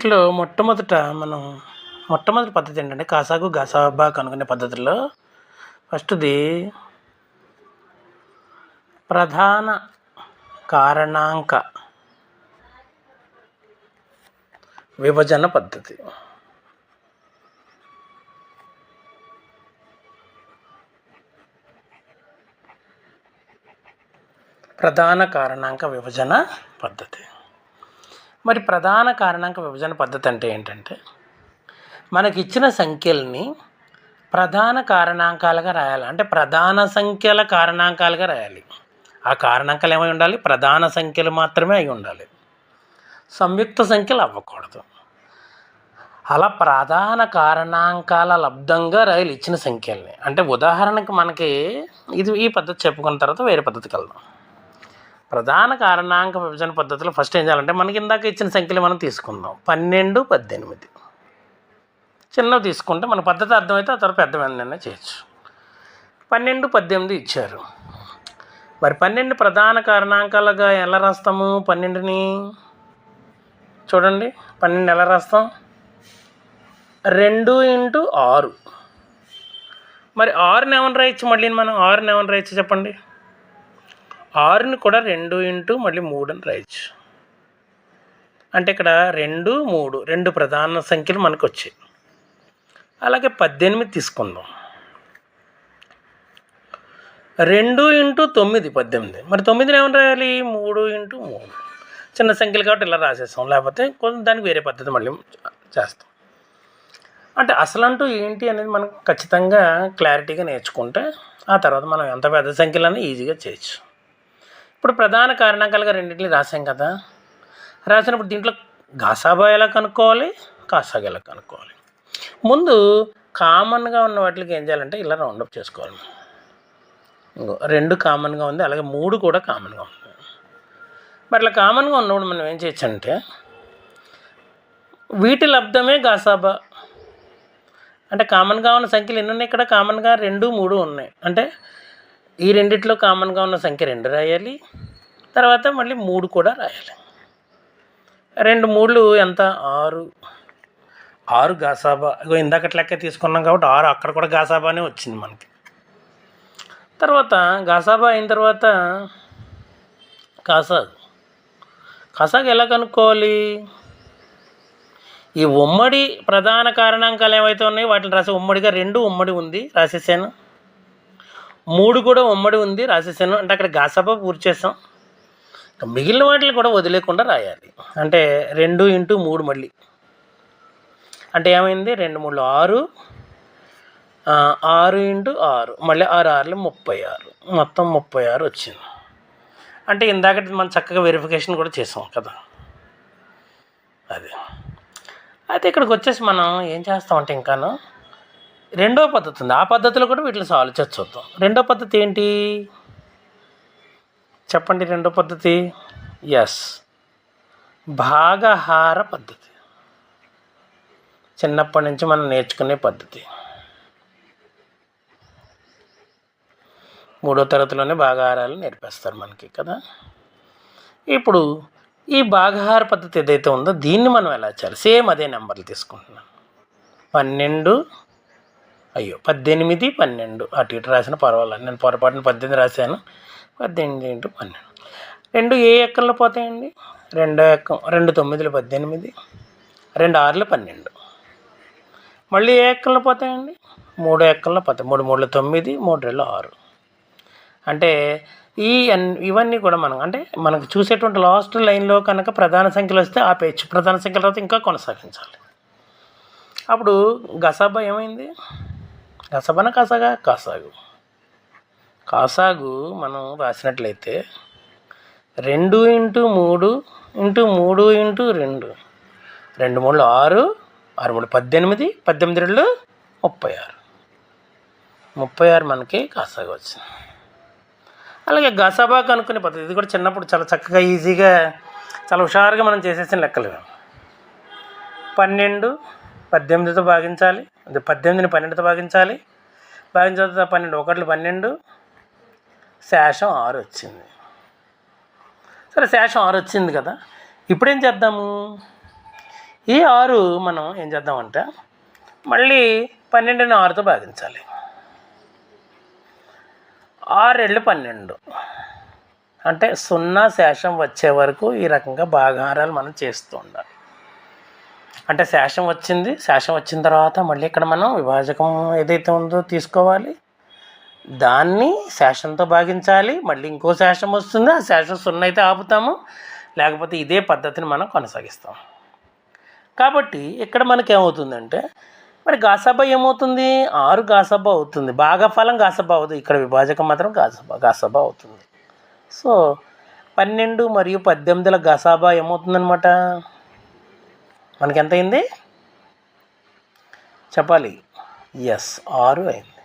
వీటిలో మొట్టమొదటి పద్ధతి ఏంటంటే కాసాగు గసాబా కనుగొనే పద్ధతుల్లో ఫస్ట్ది ప్రధాన కారణాంక విభజన పద్ధతి. ప్రధాన కారణాంక విభజన పద్ధతి. మరి ప్రధాన కారణాంక విభజన పద్ధతి అంటే ఏంటంటే మనకి ఇచ్చిన సంఖ్యల్ని ప్రధాన కారణాంకాలుగా రాయాలి. అంటే ప్రధాన సంఖ్యల కారణాంకాలుగా రాయాలి. ఆ కారణాంకాలు ఏమై ఉండాలి? ప్రధాన సంఖ్యలు మాత్రమే అయి ఉండాలి, సంయుక్త సంఖ్యలు అవ్వకూడదు. అలా ప్రధాన కారణాంకాల లబ్ధంగా రాయాలి ఇచ్చిన సంఖ్యల్ని. అంటే ఉదాహరణకి మనకి ఈ పద్ధతి చెప్పుకున్న తర్వాత వేరే పద్ధతికి వెళ్దాం. ప్రధాన కారణాంక విభజన పద్ధతిలో ఫస్ట్ ఏం చేయాలంటే మనకి ఇందాక ఇచ్చిన సంఖ్యలు మనం తీసుకుందాం. 12, 18 చిన్నవి తీసుకుంటే మన పద్ధతి అర్థమైతే ఆ తర్వాత పెద్దమైనా చేయొచ్చు. 12, 18 ఇచ్చారు. మరి 12 ప్రధాన కారణాంకాలుగా ఎలా రాస్తాము? 12ని చూడండి, 12 ఎలా రాస్తాం? 2 × 6. మరి 6ని ఏమని రాయొచ్చు? మళ్ళీ మనం 6ని ఏమని రాయొచ్చు చెప్పండి? 6ని కూడా 2 × మళ్ళీ 3 అని రాయొచ్చు. అంటే ఇక్కడ 2, 3 2 ప్రధాన సంఖ్యలు మనకు వచ్చాయి. అలాగే 18 తీసుకుందాం. 2 × 9 18. మరి 9ని ఏమని రాయాలి? 3 × 3 చిన్న సంఖ్యలు కాబట్టి ఇలా రాసేస్తాం. లేకపోతే కొంచెం దానికి వేరే పద్ధతి మళ్ళీ చేస్తాం. అంటే అసలంటూ ఏంటి అనేది మనం ఖచ్చితంగా క్లారిటీగా నేర్చుకుంటే ఆ తర్వాత మనం ఎంత పెద్ద సంఖ్యలన్నీ ఈజీగా చేయొచ్చు. ఇప్పుడు ప్రధాన కారణాంకాలుగా రెండింటిని రాసాం కదా. రాసినప్పుడు దీంట్లో గాసాబా ఎలా కనుక్కోవాలి, కాసాగా ఎలా కనుక్కోవాలి? ముందు కామన్గా ఉన్న వాటికి ఏం చేయాలంటే ఇలా రౌండప్ చేసుకోవాలి. 2 కామన్గా ఉంది, అలాగే 3 కూడా కామన్గా ఉంది. మరి ఇలా కామన్గా ఉన్నప్పుడు మనం ఏం చేయొచ్చు అంటే వీటి లబ్ధమే గాసాబా. అంటే కామన్గా ఉన్న సంఖ్యలు ఎన్ని ఉన్నాయి? ఇక్కడ కామన్గా 2, 3 ఉన్నాయి. అంటే ఈ రెండిట్లో కామన్గా ఉన్న సంఖ్య 2 రాయాలి, తర్వాత మళ్ళీ 3 కూడా రాయాలి. 2 3 ఎంత? 6. 6 గాసాబా. ఇందాకటి లెక్క తీసుకున్నాం కాబట్టి 6 అక్కడ కూడా గాసాబానే వచ్చింది మనకి. తర్వాత గాసాబా అయిన తర్వాత కాసాగు ఎలా కనుక్కోవాలి? ఈ ఉమ్మడి ప్రధాన కారణాంకాలు ఏవైతే ఉన్నాయో వాటిని రాసి ఉమ్మడిగా 2 ఉమ్మడి ఉంది రాసేసాను, 3 కూడా ఉమ్మడి ఉంది రాసేసాను. అంటే అక్కడ గాసాబా పూర్తి చేసాం. మిగిలిన వాటిని కూడా వదిలేకుండా రాయాలి. అంటే 2 × 3 మళ్ళీ అంటే ఏమైంది? 2 3 6, 6 × 6 మళ్ళీ 6 6 36, మొత్తం 36 వచ్చింది. అంటే ఇందాకటి మనం చక్కగా వెరిఫికేషన్ కూడా చేసాం కదా. అది అయితే ఇక్కడికి వచ్చేసి మనం ఏం చేస్తామంటే ఇంకాను రెండో పద్ధతి ఉంది. ఆ పద్ధతిలో కూడా వీటిని సాల్వ్ చేసి చూద్దాం. రెండో పద్ధతి ఏంటి చెప్పండి? రెండో పద్ధతి భాగహార పద్ధతి. చిన్నప్పటి నుంచి మనం నేర్చుకునే పద్ధతి. 3వ తరగతిలోనే భాగహారాలు నేర్పిస్తారు మనకి కదా. ఇప్పుడు ఈ భాగహార పద్ధతి ఏదైతే ఉందో దీన్ని మనం ఎలా చేయాలి? సేమ్ అదే నెంబర్లు తీసుకుంటున్నాం. 18 అటు ఇటు రాసిన పర్వాలేదు, నేను పొరపాటున 18 రాశాను. 18 × 12 2 ఏ ఎక్కల్లో పోతాయండి? 2 ఎక్కం. 2 9 18, 2 6 12. మళ్ళీ ఏ ఎక్కల్లో పోతాయండి? 3 ఎక్కల్లో పోతాయి. 3 3 9, 3 2 6. అంటే ఇవన్నీ కూడా మనకు చూసేటువంటి లాస్ట్ లైన్లో కనుక ప్రధాన సంఖ్యలు వస్తే ఆపేయచ్చు, ప్రధాన సంఖ్యల తర్వాత ఇంకా కొనసాగించాలి. అప్పుడు గసాబా ఏమైంది? గసాబానా కాసాగు మనం రాసినట్లయితే 2 × 3 × 3 × 2 2 3 6, 6 3 18, 18 2 36 మనకి కాసాగు వచ్చింది. అలాగే గసాబా కనుక్కునే పద్ధతి ఇది కూడా చిన్నప్పుడు చాలా చక్కగా ఈజీగా చాలా హుషారుగా మనం చేసేసిన లెక్కలు. 12 18తో భాగించాలి, 18ని 12తో భాగించాలి, భాగించిన తర్వాత 12 1 12, శేషం 6 వచ్చింది. సరే, శేషం 6 వచ్చింది కదా. ఇప్పుడేం చేద్దాము? ఈ 6 మనం ఏం చేద్దామంటే మళ్ళీ 12ని 6తో భాగించాలి. 6 రెళ్ళు 12 అంటే 0 శేషం వచ్చే వరకు ఈ రకంగా భాగాహారాలు మనం చేస్తూ ఉండాలి. అంటే శేషం వచ్చింది, శేషం వచ్చిన తర్వాత మళ్ళీ ఇక్కడ మనం విభాజకం ఏదైతే ఉందో తీసుకోవాలి, దాన్ని శేషంతో భాగించాలి, మళ్ళీ ఇంకో శేషం వస్తుంది, ఆ శేషం 0 అయితే ఆపుతాము, లేకపోతే ఇదే పద్ధతిని మనం కొనసాగిస్తాం. కాబట్టి ఇక్కడ మనకి ఏమవుతుందంటే మరి గాసాబా ఏమవుతుంది, 6 గాసాబా అవుతుంది, భాగఫలం గాసాబా అవుతుంది, ఇక్కడ విభాజకం మాత్రం గాసాబా అవుతుంది. సో 12 మరియు 18ల గసాబా ఏమవుతుందన్నమాట, మనకి ఎంత అయింది చెప్పాలి, 6 అయింది.